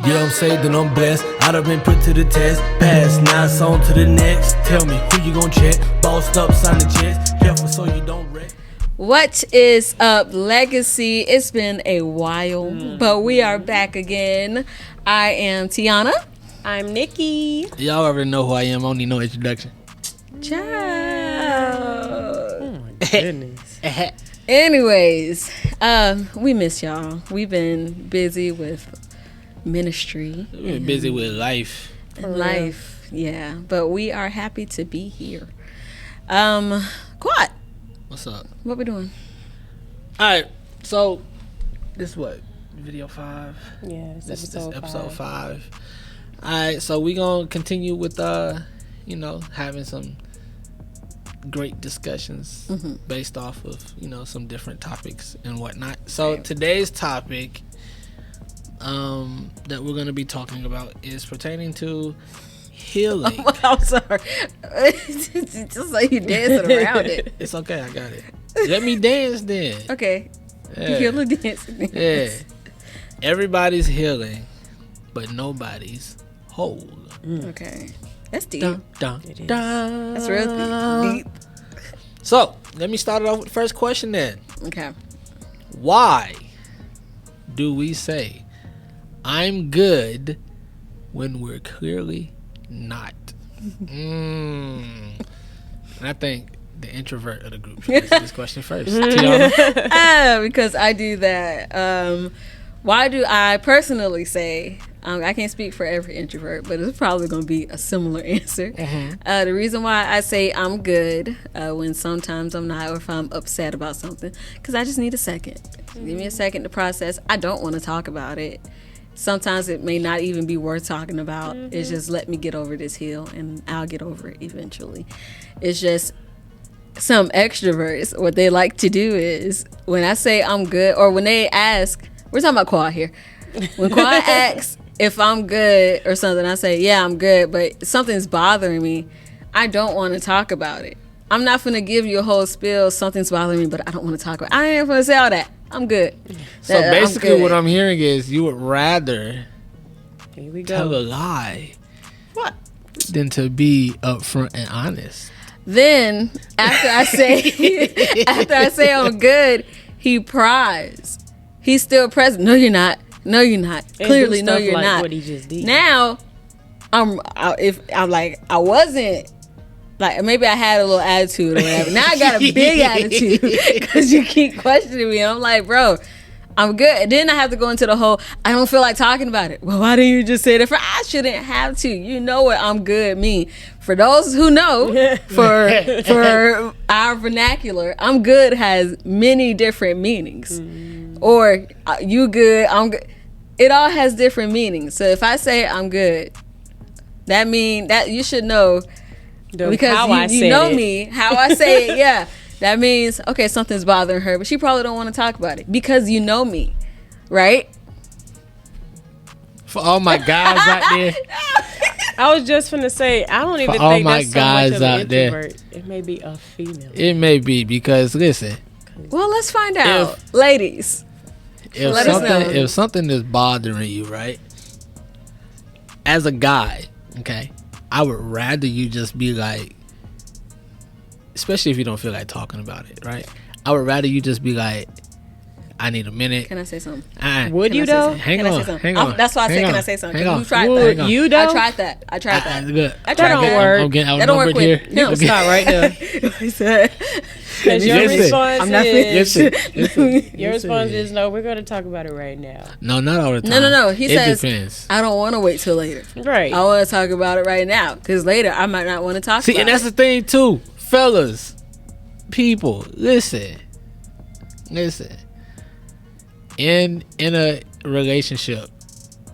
You don't say that I'm blessed. I done been put to the test. Pass, now it's on to the next. Tell me who you gon' check. Bossed up, sign the checks. Careful so you don't wreck. What is up, Legacy? It's been a while, but we are back again. I am Tiana. I'm Nikki. Y'all already know who I am. I don't need no introduction. Ciao. Oh my goodness. Anyways, we miss y'all. We've been busy with ministry. We've been busy with life. And life, yeah. But we are happy to be here. Quad, What's up? what we doing? All right. So, this what? Video 5? Yeah, This is episode episode 5. 5. All right. So, we going to continue with, having some great discussions based off of, some different topics and whatnot. So, Right. today's topic that we're going to be talking about is pertaining to healing. I'm sorry. Just so you dancing around it. It's okay. I got it. Let me dance then. Okay. Yeah. You're dancing. Yeah. Everybody's healing, but nobody's whole. Okay. That's deep. Dun, dun, It is. dun. That's real deep. So, let me start it off with the first question then. Okay. Why do we say, I'm good, when we're clearly not? And I think the introvert of the group should answer this question first. Tiana? Because I do that. Why do I personally say, I can't speak for every introvert, but it's probably going to be a similar answer. The reason why I say I'm good when sometimes I'm not, or if I'm upset about something, because I just need a second. Give me a second to process. I don't want to talk about it. Sometimes it may not even be worth talking about. It's just let me get over this hill and I'll get over it eventually. It's just some extroverts, what they like to do is when I say I'm good, or when they ask, we're talking about Quad here. When Quad asks if I'm good or something, I say, yeah, I'm good, but something's bothering me. I don't want to talk about it. I'm not going to give you a whole spiel. Something's bothering me, but I don't want to talk about it. I ain't going to say all that. I'm good. So I'm basically good. what I'm hearing is you would rather Here we tell go. a lie What? than to be upfront and honest. Then after I say I'm good, he pries. He's still present. No, you're not. No, you're not. And Clearly, do no, stuff you're like not. What he just did. Now, I wasn't. Like, maybe I had a little attitude or whatever. Now I got a big attitude because you keep questioning me. I'm like, bro, I'm good. And then I have to go into the whole, I don't feel like talking about it. Well, why didn't you just say that? I shouldn't have to. You know what I'm good mean. For those who know, for our vernacular, I'm good has many different meanings. Or you good, I'm good. It all has different meanings. So if I say I'm good, that mean that you should know. Because you know me, how I say it, yeah. That means, okay, something's bothering her, but she probably don't want to talk about it because you know me, right? For all my guys out there, I was just finna say, I don't even For all think my that's so much guys of an out there. introvert. It may be a female. it may be because, listen, Well, let's find out. Ladies, Let us know. if something is bothering you, right? As a guy, okay, I would rather you just be like, especially if you don't feel like talking about it, right? I would rather you just be like, I need a minute. can I say something? Would Can you I say though? something? Hang Can I say on, something? hang on. That's why I said, Hang can I on, say something? hang 'Cause on. you tried Would that. you though? I tried that. Good. That don't work. I'm getting That don't work outnumbered here. with him. You can stop right there. He said, Because your Listen, response I'm not is, Listen. your response is, no, we're going to talk about it right now. No, not all the time. No. He it says, depends. I don't want to wait till later. Right. I want to talk about it right now because later I might not want to talk See, about and that's it. the thing too, fellas, people. Listen. In a relationship,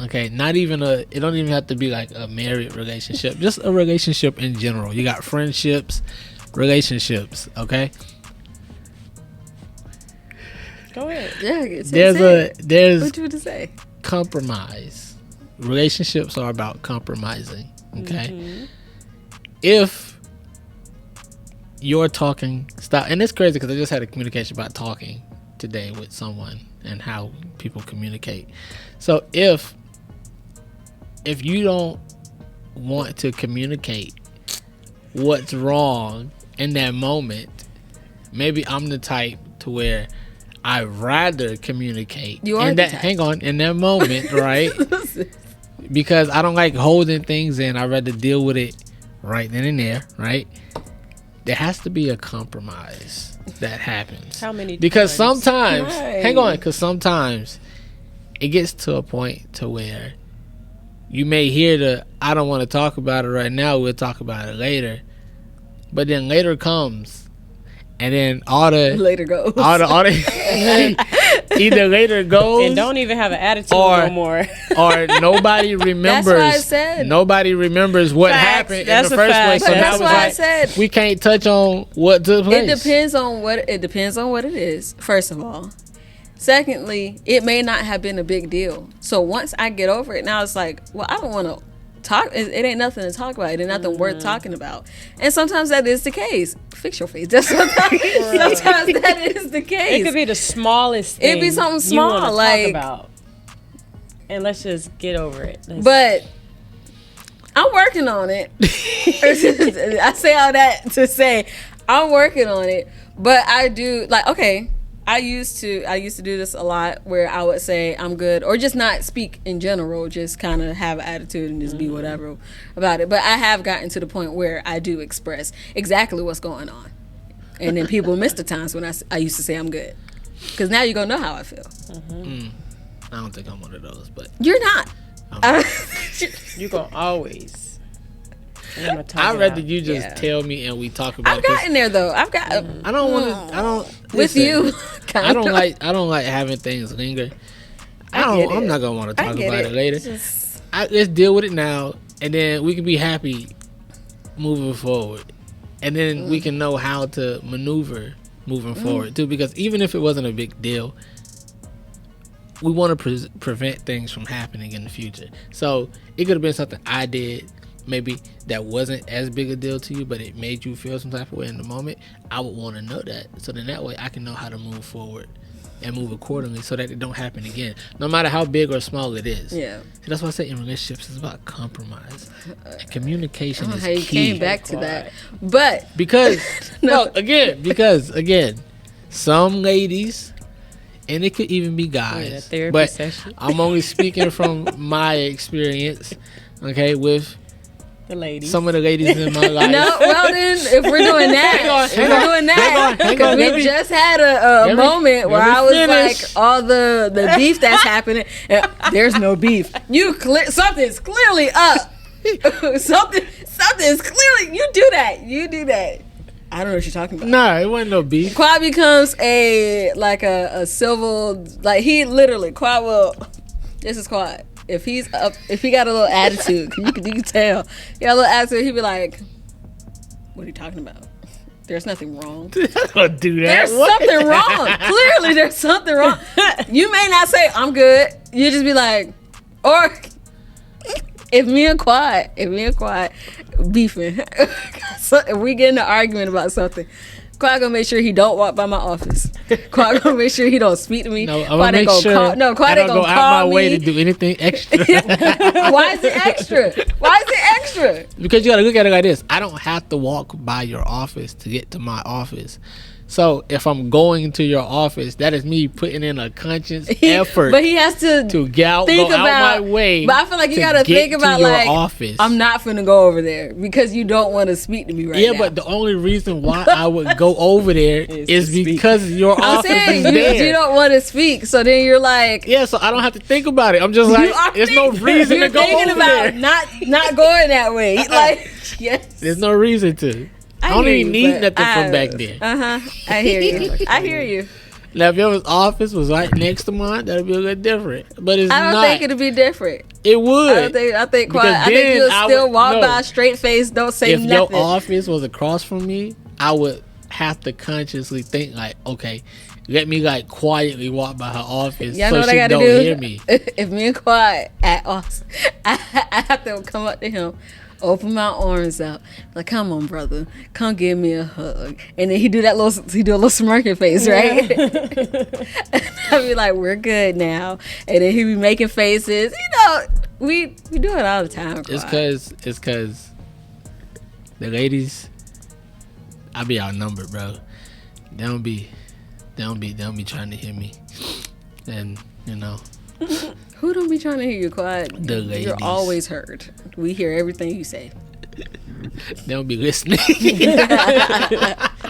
okay, not even it don't even have to be like a married relationship, just a relationship in general. You got friendships, relationships, okay. Go ahead. Yeah, There's what you want to say? compromise. Relationships are about compromising, okay. If you're talking, stop, and it's crazy because I just had a communication about talking today with someone and how people communicate. So if if you don't want to communicate what's wrong in that moment, maybe I'm the type to where I rather communicate You are in the that type. hang on in that moment, right? Because I don't like holding things in. I'd rather deal with it right then and there, right? There has to be a compromise that happens. How many Because times? sometimes, Right. hang on, because sometimes it gets to a point to where you may hear the, I don't want to talk about it right now, we'll talk about it later. But then later comes, and then all the Later goes. either later goes And don't even have an attitude Or- no more. or nobody remembers. That's why I said. Nobody remembers what Facts. happened That's in the a first fact. place. So But now that's it's why I like, said we can't touch on what took place. it depends on what it is. First of all, secondly, it may not have been a big deal. So once I get over it, now it's like, well, I don't want to talk. It ain't nothing to talk about. It ain't nothing worth talking about. And sometimes that is the case. Fix your face. That's sometimes that is the case. It could be the smallest thing. It'd be something you wanna small, talk like- about. And let's just get over it. But I'm working on it. I say all that to say I'm working on it. But I do like okay. I used to do this a lot where I would say I'm good or just not speak in general, just kind of have an attitude and just be whatever about it. But I have gotten to the point where I do express exactly what's going on. And then people miss the times when I used to say I'm good. Because now you're going to know how I feel. I don't think I'm one of those, but You're not. you're going to always. I'd rather you just Yeah. tell me and we talk about I've it. 'cause gotten there though. I've got I don't want to. I don't with listen, you. I don't like having things linger. get I'm it. not gonna want to I talk get about it later. Just- Let's deal with it now, and then we can be happy moving forward, and then we can know how to maneuver moving forward too. Because even if it wasn't a big deal, we want to prevent things from happening in the future. So it could have been something I did, maybe that wasn't as big a deal to you, but it made you feel some type of way in the moment. I would want to know that, so then that way I can know how to move forward and move accordingly, so that it don't happen again, no matter how big or small it is. Yeah. See, that's why I say in relationships it's about compromise. And communication I don't is know how you key. came back to that. But Because No. again, some ladies, and it could even be guys, Yeah, therapy but session. I'm only speaking from my experience, okay, with The ladies. some of the ladies in my life. no, well then, if we're doing that, hang on, let we me- just had a me- moment where let me I was finish. like, all the beef that's happening, and there's no beef. Something's clearly up. Something's clearly. You do that. I don't know what you're talking about. Nah, it wasn't no beef. Quad becomes a civil, like he literally, Quad will, this is Quad. If he got a little attitude, you can tell. He got a little attitude, he'd be like, what are you talking about? There's nothing wrong. Don't do that. There's What? something wrong. Clearly there's something wrong. You may not say, I'm good. You just be like, or if me and Quad beefing, so if we get in an argument about something, Quad gonna make sure he don't walk by my office. Quad gonna make sure he don't speak to me. No, I'm Quad gonna ain't make gonna sure call. No, Quad I ain't don't go gonna out call my me. way to do anything extra. Why is it extra? Why is it extra? Because you gotta look at it like this. I don't have to walk by your office to get to my office. So if I'm going to your office, that is me putting in a conscious effort But he has to go out my way. But I feel like you to gotta get think to about your like office. I'm not finna go over there because you don't want to speak to me right now. Yeah, but the only reason why I would go over there is to speak. because your I'm office saying is there. you don't want to speak, so then you're like, Yeah, so I don't have to think about it. I'm just like, you are there's no reason you're to go thinking over about there. not going that way. Like, yes, There's no reason to. I don't hear even you, need but nothing from back there. I hear you. I hear you. Now, if your office was right next to mine, that'd be a little different. But it's I don't not. think it'd be different. It would. I think Because I think then you'll I still would- walk no. by straight face, don't say If nothing. your office was across from me, I would have to consciously think like, okay, let me like quietly walk by her office Y'all so know what she I gotta don't do? hear me. If me and Quad at Austin, I have to come up to him, open my arms out, like, come on, brother, come give me a hug. And then he do a little smirking face, right? And I'd be like, we're good now. And then he be making faces, We do it all the time. It's Quad. cause the ladies, I be outnumbered, bro. They don't be trying to hear me, and you know. Who don't be trying to hear you, Quad? The ladies. You're always heard. We hear everything you say. They don't be listening.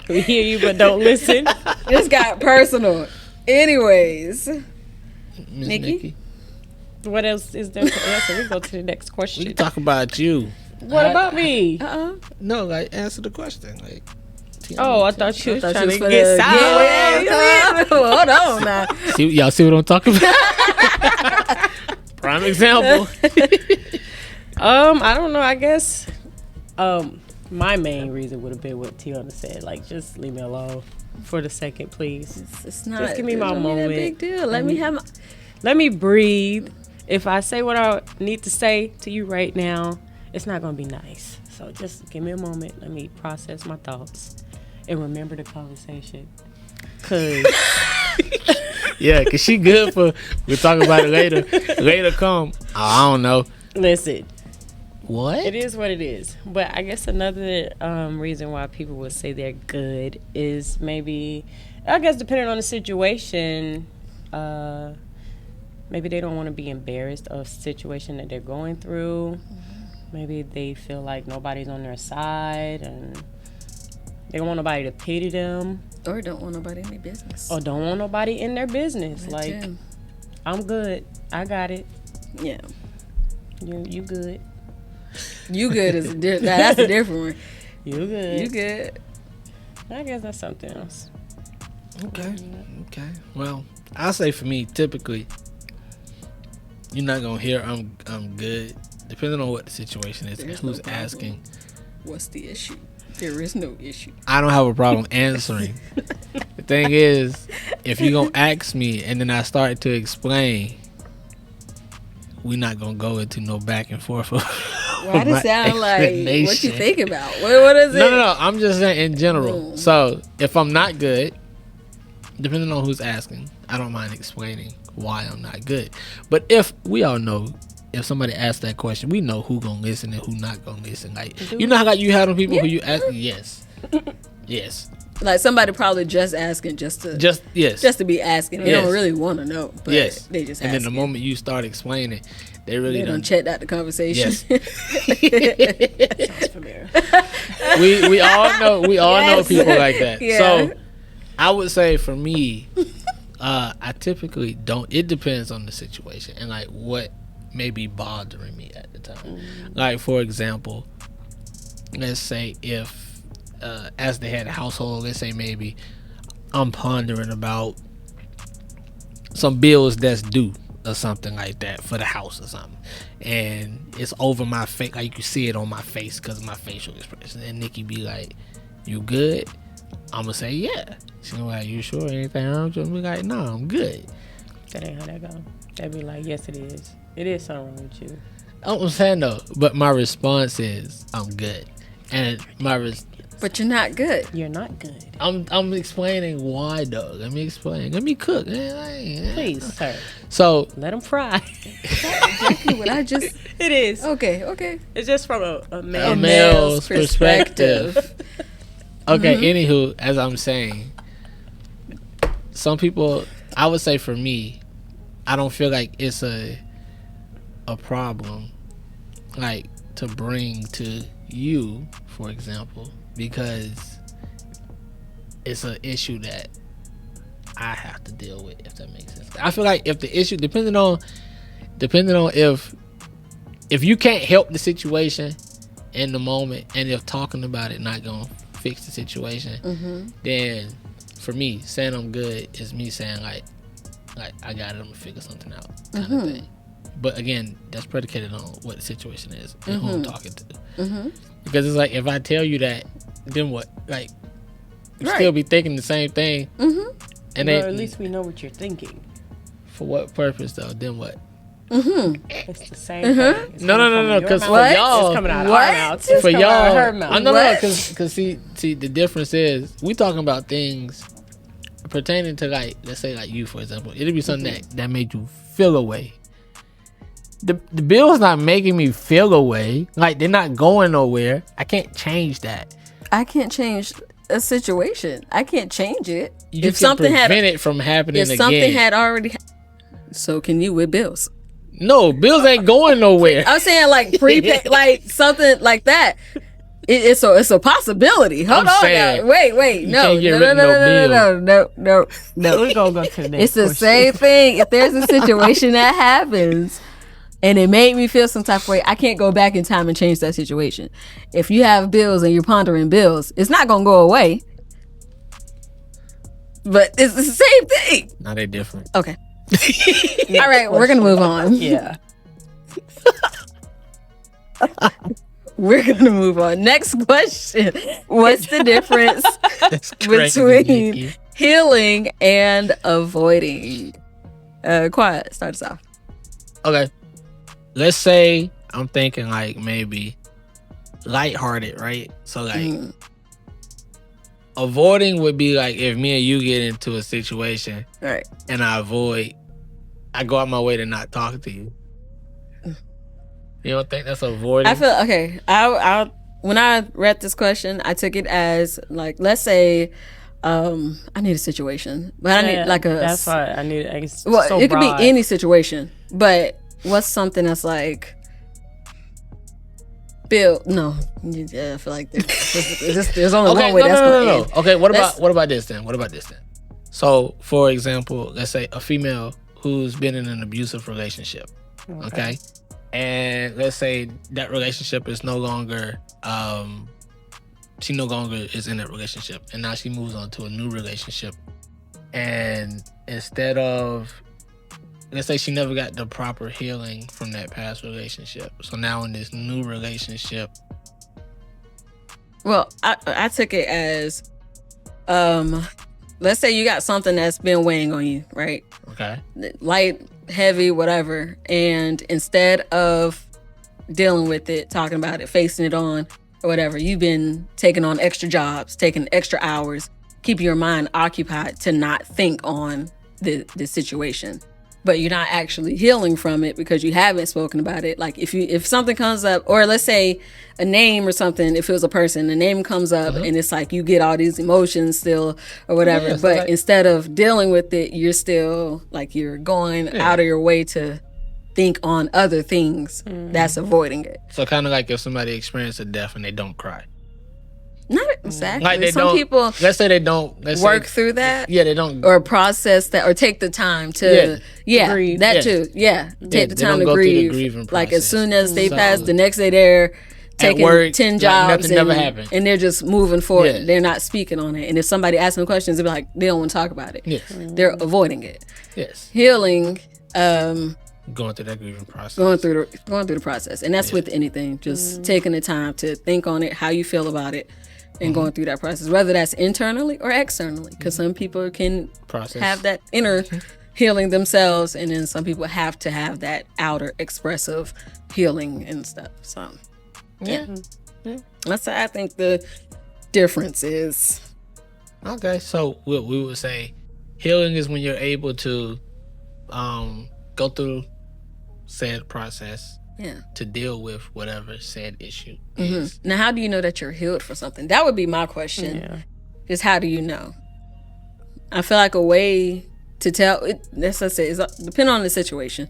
We hear you, but don't listen. This got personal. Anyways, Miss Nikki? What else is there to answer? We go to the next We question. can talk about you. What about me? No, like answer the question. Like, Oh, I thought you was trying to for get the sideways. yeah. Hold on now. y'all see what I'm talking about? Prime example. I don't know. I guess my main reason would have been what Tiana said. Like, just leave me alone for the second, please. It's not. Just give me it my don't be that moment. big deal. Let me have my. Let me breathe. If I say what I need to say to you right now, it's not gonna be nice. So just give me a moment. Let me process my thoughts and remember the conversation. Cause Yeah, cause she good for. We'll talk about it later. Later come. Oh, I don't know. listen, What? it is what it is. But I guess another reason why people would say they're good is maybe, I guess depending on the situation, maybe they don't want to be embarrassed of a situation that they're going through. Maybe they feel like nobody's on their side and they don't want nobody to pity them Or don't want nobody in their business. or don't want nobody in their business. That Like, too. I'm good. I got it. Yeah. You good. You good is that's a different one. You good. You good. I guess that's something else. Okay. Okay. Well, I'll say for me, typically, you're not gonna hear I'm good, depending on what the situation is and There's who's no problem. asking. What's the issue? There is no issue. I don't have a problem answering. The thing is, if you're gonna ask me and then I start to explain, we're not gonna go into no back and forth. Why does it sound like what you explanation. think about? What is it? No. I'm just saying in general. Mm. So if I'm not good, depending on who's asking, I don't mind explaining why I'm not good. But if we all know, if somebody asks that question, we know who gonna listen and who not gonna listen. Like, you know how like you have them people who you ask? Yes, yes, Like somebody probably just asking just to yes, to be asking. They Yes. don't really want to know, but yes. they just and asking. then the moment you start explaining, they really they don't. don't check out the conversation. Yes. we all know Yes. people like that. Yeah. So I would say for me, I typically don't. It depends on the situation and like what may be bothering me at the time. Like for example, let's say if as the head of household, let's say maybe I'm pondering about some bills that's due or something like that for the house or something, and it's over my face, like you can see it on my face because of my facial expression. And Nikki be like, "You good?" I'm gonna say, "Yeah." She gonna be like, "You sure? Anything wrong?" I'm be like, "No, I'm good." That ain't how that go. That'd be like, yes, it is. It is something wrong with you. I'm saying though, but my response is, "I'm good," and But you're not good. You're not good. I'm explaining why though. Let me explain. Let me cook. Please, sir. So Let them fry. Exactly what I just. It is. Okay. It's just from a a man. male's perspective. Okay, Mm-hmm. anywho, as I'm saying, some people, I would say for me, I don't feel like it's a problem, like, to bring to you, for example, because it's an issue that I have to deal with, if that makes sense. I feel like if the issue, depending on if you can't help the situation in the moment, and if talking about it not gonna fix the situation, then for me, saying I'm good is me saying like I got it, I'm gonna figure something out, kind of thing. But again, that's predicated on what the situation is and who I'm talking to. Because it's like, if I tell you that, then what? Like, you Right. still be thinking the same thing. And Or they, at least we know what you're thinking. for what purpose though? Then what? It's the same thing. It's No, coming no, from no, your 'cause mouth. for y'all- It's coming out of What? our mouth. It's For coming out of y'all, her mouth. no, What? because see, the difference is we talking about things pertaining to, like, let's say like you, for example. It'll be something that made you feel a way. the bills not making me feel away. Like, they're not going nowhere. I can't change that. I can't change a situation. I can't change it. You if can something prevent it from happening if again. something had already, so can you with bills? No, bills ain't going nowhere. I'm saying like prepaid, like something like that. It's a possibility. Hold on, now. Wait, no, can't get rid of no no. We're gonna go to the next It's the question. same thing. If there's a situation that happens and it made me feel some type of way, I can't go back in time and change that situation. If you have bills and you're pondering bills, it's not gonna go away. But it's the same thing. No, they're different. Okay. All right, we're gonna move on. Yeah. We're gonna move on. Next question. What's the difference That's crazy, between Nikki. healing and avoiding? Quiet, start us off. Okay. Let's say I'm thinking like maybe lighthearted, right? So like avoiding would be like if me and you get into a situation All right. and I go out my way to not talk to you. You don't think that's avoiding? I feel okay. I when I read this question, I took it as like, let's say, I need a situation, but I need like a. That's why I need. It's Well, so it could broad. be any situation, but what's something that's like. Bill, no, yeah, I feel like there's only one way that's going to end. Okay, what Let's- about this then? So, for example, let's say a female who's been in an abusive relationship, okay? And let's say that relationship is no longer, she no longer is in that relationship, and now she moves on to a new relationship. And instead of, let's say she never got the proper healing from that past relationship, so now in this new relationship, Well, I took it as, let's say you got something that's been weighing on you, right? okay, Light, heavy, whatever. And instead of dealing with it, talking about it, facing it on, or whatever, you've been taking on extra jobs, taking extra hours, keeping your mind occupied to not think on the situation. But you're not actually healing from it because you haven't spoken about it. Like if something comes up, or let's say a name or something, if it was a person, the name comes up and it's like you get all these emotions still or whatever. Yeah, so but like- instead of dealing with it, you're still like you're going out of your way to think on other things. That's avoiding it. so kind of like if somebody experiences a death and they don't cry. Not exactly. Like they Some don't. people Let's say they don't. Let's work say, through that. Yeah, they don't. Or process that, or take the time to, Grieve. that Yeah. too, take the they time don't to go through the grieve. grieving Like as process. soon as they So, pass, the next day they're taking work, 10 like jobs nothing never happened. and they're just moving forward. Yeah. They're not speaking on it. And if somebody asks them questions, they're like, they don't want to talk about it. Yes. They're avoiding it. Yes. Healing, Going through that grieving process. going through the process, and that's with anything. Just taking the time to think on it, how you feel about it. And going through that process, whether that's internally or externally, because some people can Process. have that inner healing themselves, and then some people have to have that outer expressive healing and stuff. So, yeah. That's how I think the difference is. Okay, so we would say healing is when you're able to go through said process Yeah. to deal with whatever said issue is. Now, how do you know that you're healed for something? That would be my question. Yeah. Is how do you know? I feel like a way to tell, let's say, depending on the situation,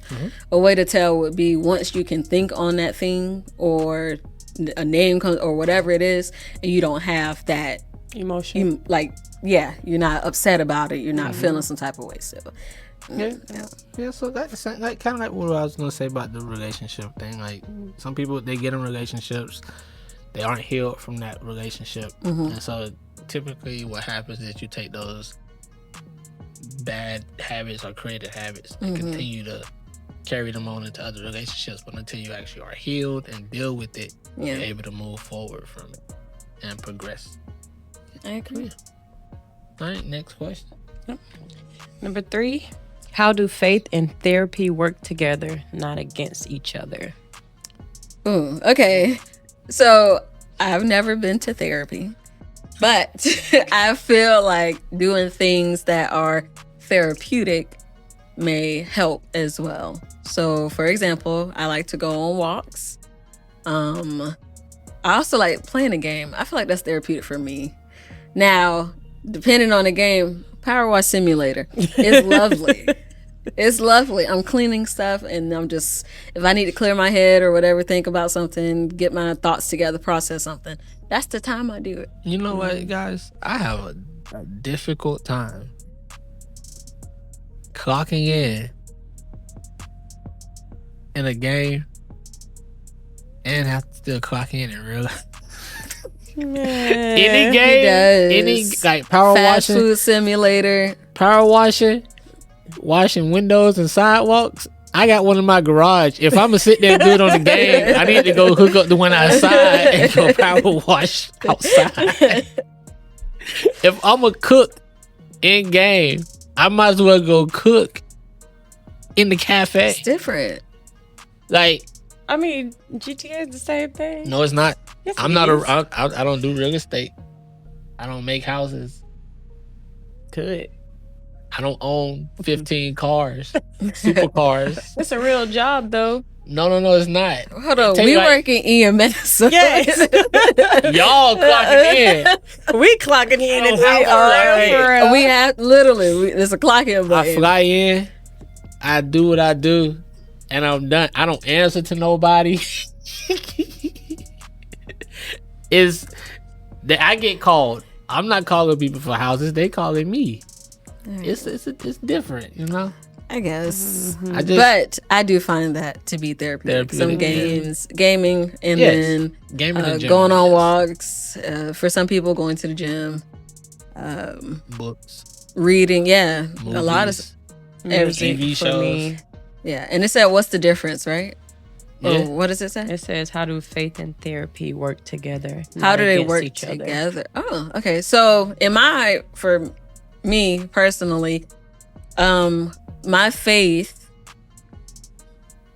a way to tell would be once you can think on that thing or a name comes or whatever it is, and you don't have that, Emotion. you're not upset about it, you're not feeling some type of way still. Yeah, so that's like kind of like what I was gonna say about the relationship thing. Like some people, they get in relationships, they aren't healed from that relationship, and so typically what happens is you take those bad habits or created habits and continue to carry them on into other relationships. But until you actually are healed and deal with it, Yeah. you're able to move forward from it and progress. I agree. All right, next question. Number 3. How do faith and therapy work together, not against each other? Ooh, okay. So I've never been to therapy, but I feel like doing things that are therapeutic may help as well. So, for example, I like to go on walks. I also like playing a game. I feel like that's therapeutic for me. Now, depending on the game, Power Wash Simulator is lovely. It's lovely. I'm cleaning stuff and I'm just, if I need to clear my head or whatever, think about something, get my thoughts together, process something, that's the time I do it. You know what, guys? I have a difficult time clocking in a game and have to still clock in real life. Any game, any like power Fast washing, food simulator. power washing, washing windows and sidewalks. I got one in my garage. If I'm gonna sit there and do it on the game, I need to go hook up the one outside and go power wash outside. If I'm gonna cook in game, I might as well go cook in the cafe. It's different. Like, I mean, GTA is the same thing. no, it's not. Yes, I'm it not is. I don't do real estate. I don't make houses. Good. I don't own 15 cars, supercars. It's a real job, though. No, it's not. Hold on, Take we like- work in EMS. Yes. Y'all clocking in. We clocking in and Oh, out right. for real. We have literally, there's a clock in I button. fly in, I do what I do, and I'm done. I don't answer to nobody. Is that I get called. I'm not calling people for houses. They calling me. It's different, you know. I guess. I just But I do find that to be therapeutic. Some Therapeutic, gaming, and Yes. then gaming in going general, on yes. walks. For some people, going to the gym, Books, reading. Yeah, a lot of movies, everything. TV for shows. me. Yeah, and it said, "What's the difference?" Right? Yeah. Or what does it say? It says, how do faith and therapy work together? How not do they against work each other? together? Oh, okay. So for me personally, my faith,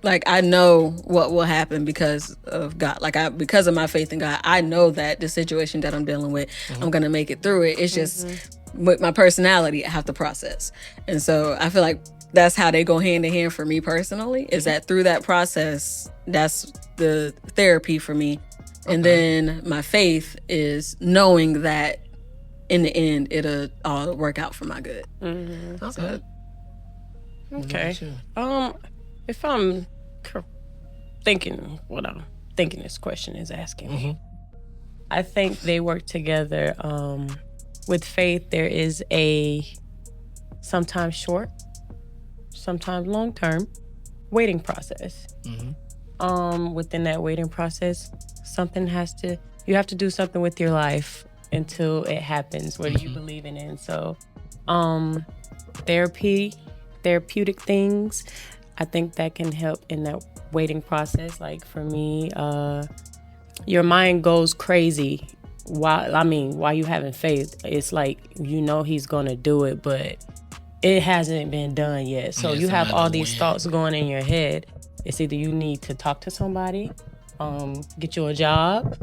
like I know what will happen because of God. Because of my faith in God, I know that the situation that I'm dealing with, I'm gonna make it through it. It's just with my personality, I have to process. And so I feel like that's how they go hand in hand for me personally, is that through that process, that's the therapy for me. And then my faith is knowing that in the end, it'll all work out for my good. Okay. Okay. If I'm thinking what I'm thinking this question is asking me, I think they work together. With faith, there is a sometimes short, sometimes long term waiting process. Within that waiting process, you have to do something with your life until it happens, whether you believe in it. And so, therapeutic things, I think that can help in that waiting process. Like for me, your mind goes crazy while you having faith. It's like, he's gonna do it, but it hasn't been done yet. So Yeah, you it's have all another these win. thoughts going in your head. It's either you need to talk to somebody, get you a job,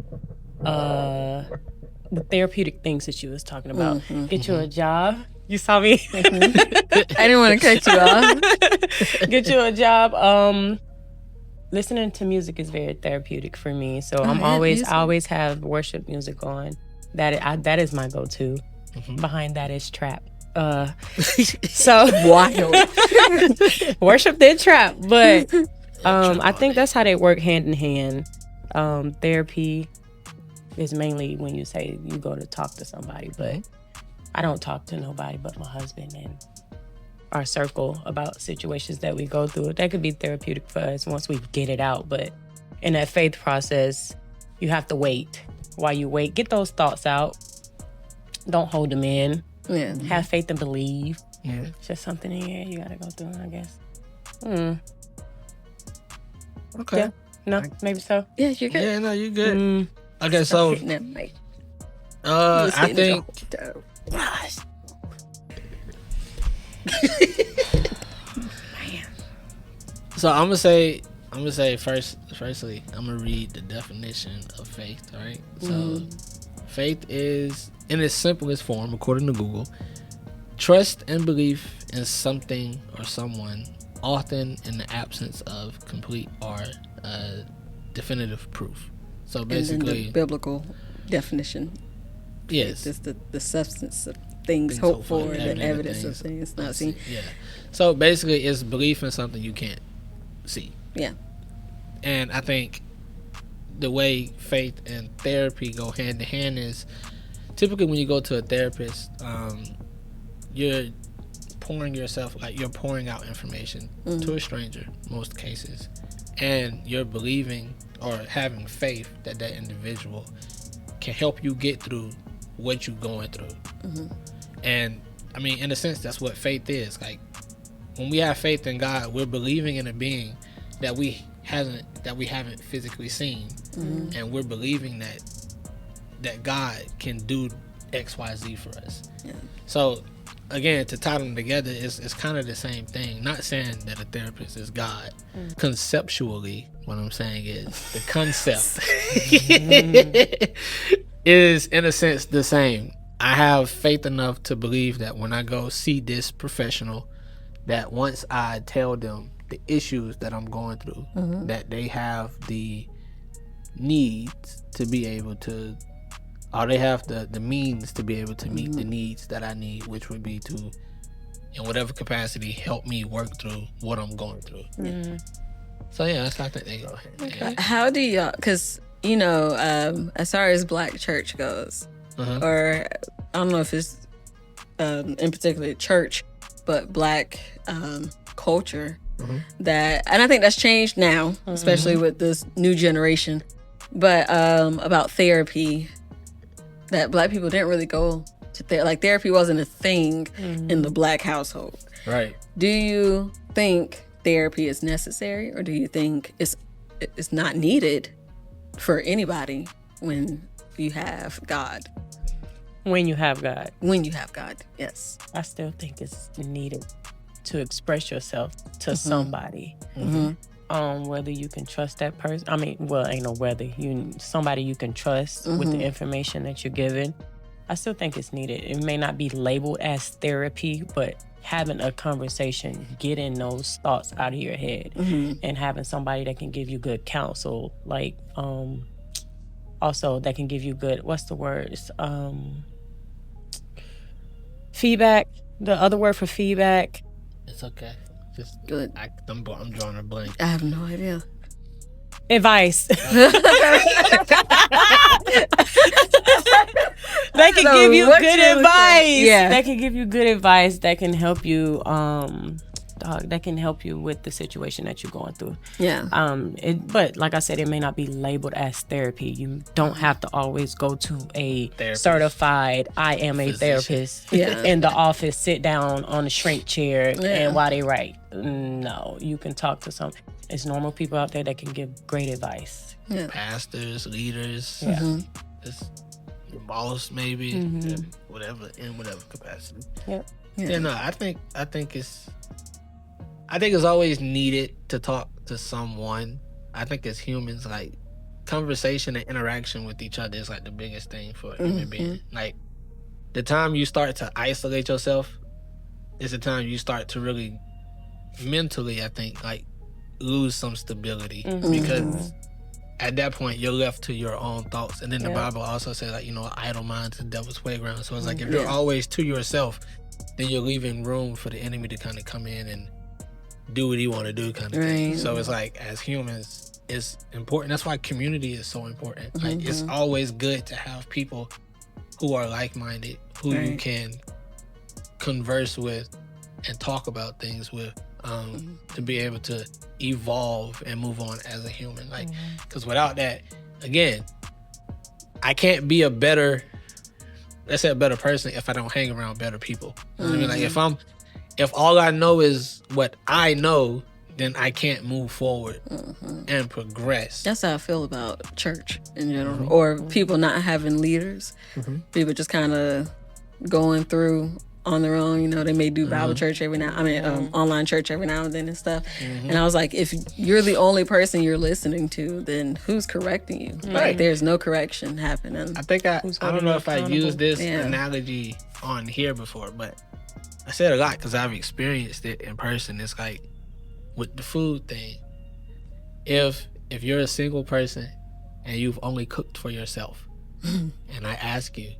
the therapeutic things that you was talking about. Get you a job. You saw me. I didn't want to cut you off. Get you a job. Listening to music is very therapeutic for me. So I always have worship music on. That is my go-to. Behind that is trap. So Wild. worship then trap, but I think that's how they work hand in hand. Therapy is mainly when you say you go to talk to somebody, but I don't talk to nobody but my husband and our circle about situations that we go through. That could be therapeutic for us once we get it out, but in that faith process, you have to wait. While you wait, get those thoughts out. Don't hold them in. Yeah. Have faith and believe. Yeah. It's just something in here you gotta go through, I guess. Okay. Yeah. No, maybe so. Yeah, you're good. Yeah, no, you good. Okay, so Hitting that mic. I think Gosh. so. I'm gonna say firstly, I'm gonna read the definition of faith. All right. So, faith is, in its simplest form, according to Google, trust and belief in something or someone, often in the absence of complete or definitive proof. So basically, and then the biblical definition. yes, Just the substance of things hoped for, the evidence of things not seen. Yeah. So basically, it's belief in something you can't see. Yeah. And I think the way faith and therapy go hand in hand is typically when you go to a therapist, you're pouring out information to a stranger, most cases, and you're believing or having faith that that individual can help you get through what you're going through. And I mean, in a sense, that's what faith is. Like, when we have faith in God, we're believing in a being that we haven't physically seen, and we're believing that God can do XYZ for us. Yeah. So again, to tie them together, it's kind of the same thing. Not saying that a therapist is God. Conceptually, what I'm saying is the concept is in a sense the same. I have faith enough to believe that when I go see this professional, that once I tell them the issues that I'm going through, that they have the needs to be able to, or they have the means to be able to meet the needs that I need, which would be to, in whatever capacity, help me work through what I'm going through. So yeah, that's how I think they go hand in hand. How do y'all, because, you know, as far as Black church goes, or I don't know if it's in particular church, but Black culture, that, and I think that's changed now, especially with this new generation, but about therapy, that Black people didn't really go to therapy. Like, therapy wasn't a thing in the Black household. Right. Do you think therapy is necessary, or do you think it's not needed for anybody when you have God? When you have God. When you have God, yes. I still think it's needed to express yourself to somebody. Whether you can trust that person. I mean, well, ain't no whether. Somebody you can trust with the information that you're given. I still think it's needed. It may not be labeled as therapy, but having a conversation, getting those thoughts out of your head, and having somebody that can give you good counsel, like, also that can give you good, what's the word? It's, feedback. The other word for feedback. It's okay. Just Good. I'm drawing a blank. I have no idea. Advice. They can give you good advice. Yeah. They can give you good advice that can help you that can help you with the situation that you're going through. Yeah. But like I said, it may not be labeled as therapy. You don't have to always go to a certified I am a therapist in the office, sit down on a shrink chair and while they write. No, you can talk to some. It's normal people out there that can give great advice. Yeah. Pastors, leaders, just boss maybe, in whatever capacity. Yeah. No, I think it's always needed to talk to someone. I think as humans, like, conversation and interaction with each other is like the biggest thing for a human being. Like, the time you start to isolate yourself is the time you start to really mentally, I think, like, lose some stability, because at that point you're left to your own thoughts. And then the Bible also says, like, you know, idle mind is the devil's playground. So it's like, if you're always to yourself, then you're leaving room for the enemy to kind of come in and do what he want to do, kind of thing. So it's like, as humans, it's important. That's why community is so important. Like, it's always good to have people who are like-minded, who you can converse with and talk about things with, to be able to evolve and move on as a human. Like, because without that, again, I can't be a better person if I don't hang around better people. You know what I mean? Like, if all I know is what I know, then I can't move forward and progress. That's how I feel about church in general, or people not having leaders. People just kind of going through on their own. You know, they may do Bible church online church every now and then and stuff. And I was like, if you're the only person you're listening to, then who's correcting you? Like, there's no correction happening. I think I don't know if I used this analogy on here before, but I said a lot because I've experienced it in person. It's like with the food thing. If you're a single person and you've only cooked for yourself, and I ask you,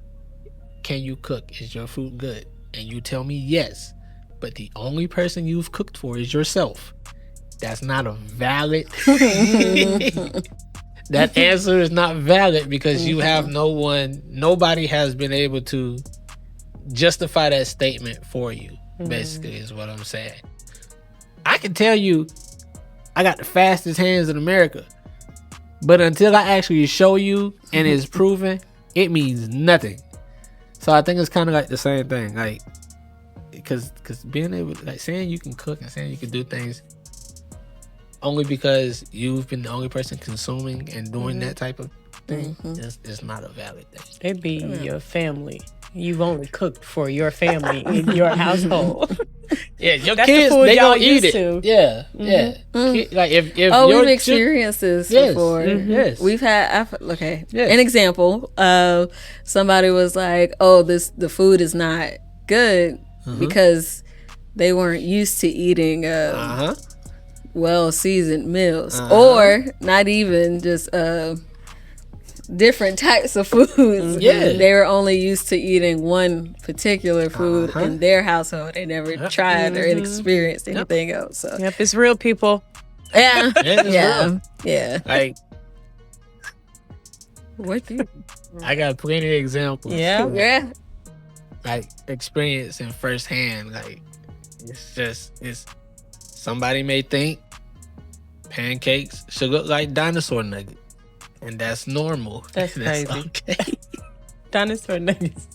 can you cook? Is your food good? And you tell me yes, but the only person you've cooked for is yourself. That's not a valid. That answer is not valid because you have nobody has been able to justify that statement for you, basically, is what I'm saying. I can tell you I got the fastest hands in America, but until I actually show you and it's proven, it means nothing. So I think it's kind of like the same thing, like, because being able, like, saying you can cook and saying you can do things only because you've been the only person consuming and doing that type of thing, is not a valid thing. It be your family. You've only cooked for your family in your household. Yeah, your That's the kids, food they y'all gonna eat used it. to. Yeah, yeah. Like if We've experienced this before. Yes. We've had Yes. an example of somebody was like, "Oh, the food is not good because they weren't used to eating well seasoned meals, or not even just different types of foods. Yeah. They were only used to eating one particular food in their household. They never tried or experienced anything else. So Yep, it's real, people. yeah, It's real. yeah. Like, What do you? I got plenty of examples. Yeah. Like experiencing firsthand. Like, it's somebody may think pancakes should look like dinosaur nuggets, and that's normal. That's crazy. Okay. Dinosaur nuggets.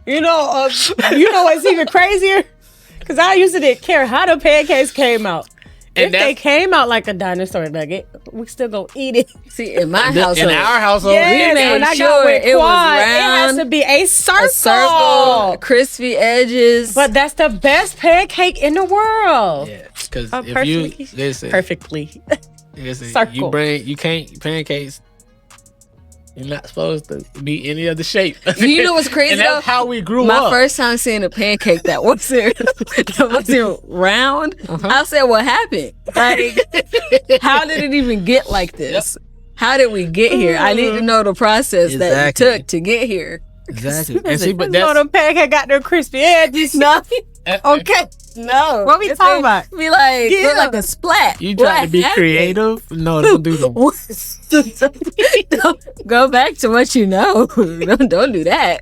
You know what's even crazier? Because I used to didn't care how the pancakes came out. And if they came out like a dinosaur nugget, we still gonna eat it. See, in my household, In our household, Yes, made when I sure go with it was Quad, it round, has to be a circle. a circle, crispy edges. But that's the best pancake in the world. yeah, because if Perfectly. you listen, Perfectly. Circle. You can't pancakes. You're not supposed to be any other shape. You know what's crazy And that's though? how we grew My up. first time seeing a pancake that wasn't round, I said, "What happened? Like, how did it even get like this? How did we get here? I need to know the process that it Exactly. took to get here." Exactly. And see, but You know that's them pancake got them crispy edges. No, Okay. no. What we It's talking about? Be like, Yeah. look like a splat. you trying to be What happened? creative. No, don't do them. Don't go back to what you know. Don't do that.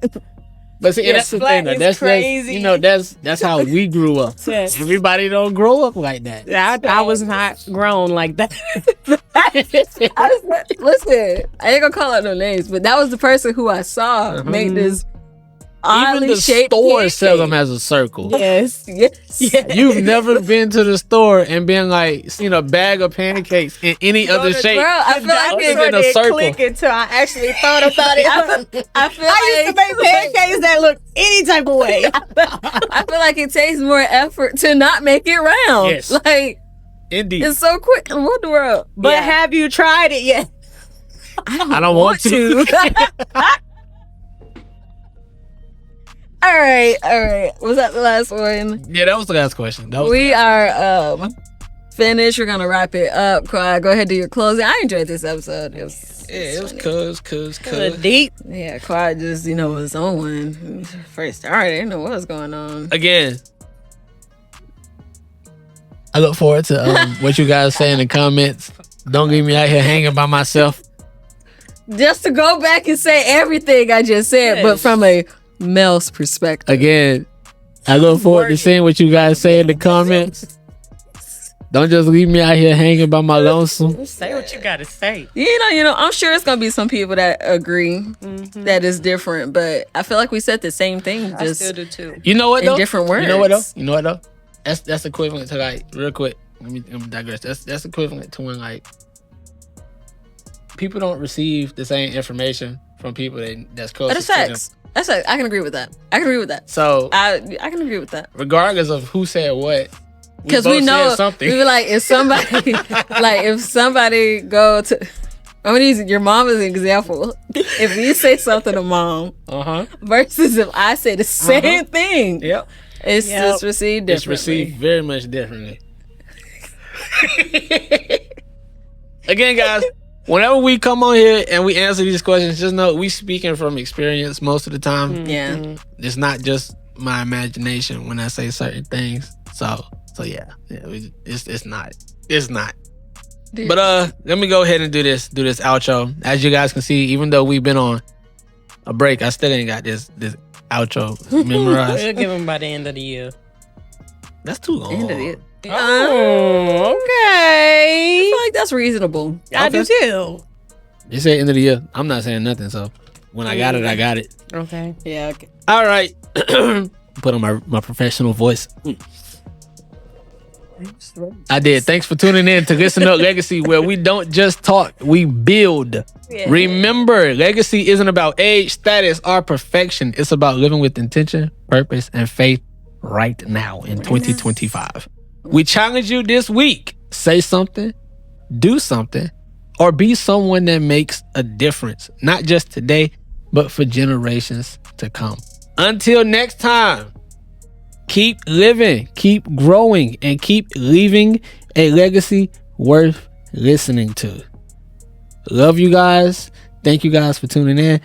But see, that's the thing. Though. is That's crazy. you know, that's how we grew up. Yes. Everybody don't grow up like that. I was not grown like that. Listen, I ain't gonna call out no names, but that was the person who I saw make this Even oddly the shaped stores sell them pancake. as a circle. Yes. Yes. You've never been to the store and been like seen a bag of pancakes in any other shape. Girl, I feel like Other it's than a circle. Click until I actually thought about it. I feel I used to make pancakes that look any type of way. I feel like it takes more effort to not make it round. Yes. Like Indeed. it's so quick. What the world? But Yeah. have you tried it yet? I don't want to. All right. Was that the last one? Yeah, that was the last question. That was We are finished. We're gonna wrap it up. Quad, go ahead, do your closing. I enjoyed this episode. It was cuz. Deep. yeah. Quad just was on one. First started, I didn't know what was going on. Again, I look forward to what you guys say in the comments. Don't leave me out here hanging by myself. Just to go back and say everything I just said, but from a male's perspective. Again, I look forward to seeing what you guys say in the comments. Don't just leave me out here hanging by my lonesome. Say what you gotta say. You know, I'm sure it's gonna be some people that agree that it's different, but I feel like we said the same thing. I Just still do too. You know what in though? different words. You know what though? That's equivalent to like real quick. Let me digress. That's equivalent to when like people don't receive the same information from people that's close That's to them. facts. That's facts. I can agree with that. So I can agree with that. regardless of who said what, Because both we know said something. we were like, if somebody go to, I'm gonna use your mom as an example. If you say something to mom Uh-huh. versus if I say the same thing, Yep. It's just received differently. It's received very much differently. Again, guys, whenever we come on here and we answer these questions, just know we speaking from experience most of the time. Yeah. It's not just my imagination when I say certain things. So yeah, it's not. Dude. But let me go ahead and do this outro. As you guys can see, even though we've been on a break, I still ain't got this outro memorized. We'll give them by the end of the year. That's too long. End of it. Oh, okay. I feel like that's reasonable. I do too. You say end of the year. I'm not saying nothing. So when I got it, I got it. Okay. Yeah. Okay. All right. Put on my professional voice. I did. Thanks for tuning in to Listen Up Legacy, where we don't just talk, we build. Yeah. Remember, legacy isn't about age, status, or perfection. It's about living with intention, purpose, and faith right now in 2025. We challenge you this week. Say something, do something, or be someone that makes a difference. Not just today, but for generations to come. Until next time. Keep living, keep growing, and keep leaving a legacy worth listening to. Love you guys. Thank you guys for tuning in.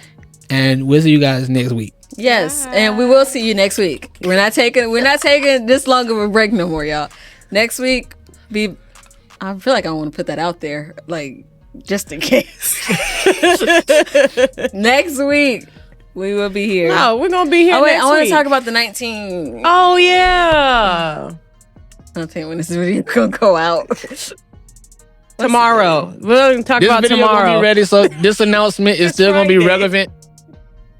And we'll see you guys next week. Yes, and we will see you next week. We're not taking this long of a break no more, y'all. Next week, I feel like I want to put that out there, like just in case. Next week. We will be here. No, we're gonna be here. Oh wait, next I want week. to talk about the 19. Oh yeah, I don't think when this video gonna go out. tomorrow. We're gonna talk This about video tomorrow. gonna be ready, so this announcement is still gonna be Friday. relevant.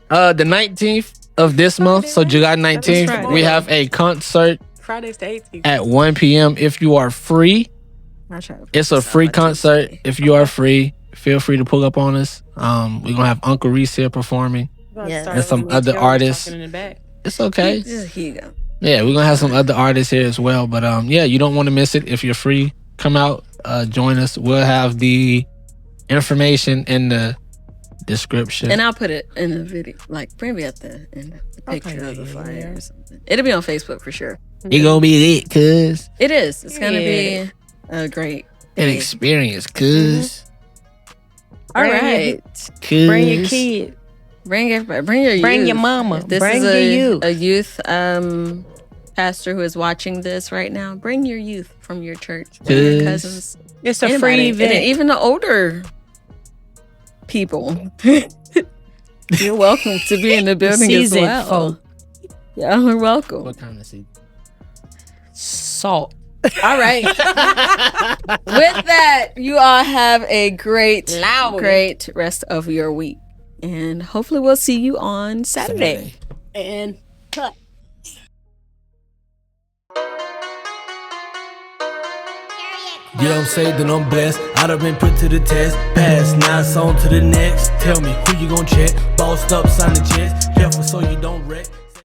The 19th of this month, so July 19th, Friday. we have a concert Friday's the 18th. at 1 p.m. If you are free, it's a free concert. If you are free, feel free to pull up on us. We're gonna have Uncle Reese here performing. Yes. And some other artists. In the back. It's okay. Here you go. Yeah, we're gonna have some other artists here as well. But yeah, you don't want to miss it. If you're free, come out, join us. We'll have the information in the description. And I'll put it in the video, like maybe at the end, the picture of the flyer or something. It'll be on Facebook for sure. It gonna be lit, cuz. It is. It's gonna be a great An day. experience, cuz. All right. Cuz. Bring your kid. Bring everybody. Bring your youth. Bring your mama. If this Bring is your a youth. pastor who is watching this right now, bring your youth from your church, bring your Yes. cousins. It's a Anybody. free And event. even the older people. You're welcome to be in the building as Seasoned well. folk. Y'all are welcome. What kind of seed? Salt. All right. With that, you all have a great rest of your week. And hopefully we'll see you on Saturday. And Yeah, I'm saved and I'm blessed. I done been put to the test. Pass, now it's on to the next. Tell me who you gon' check. Bossed up, sign the checks. Careful so you don't wreck.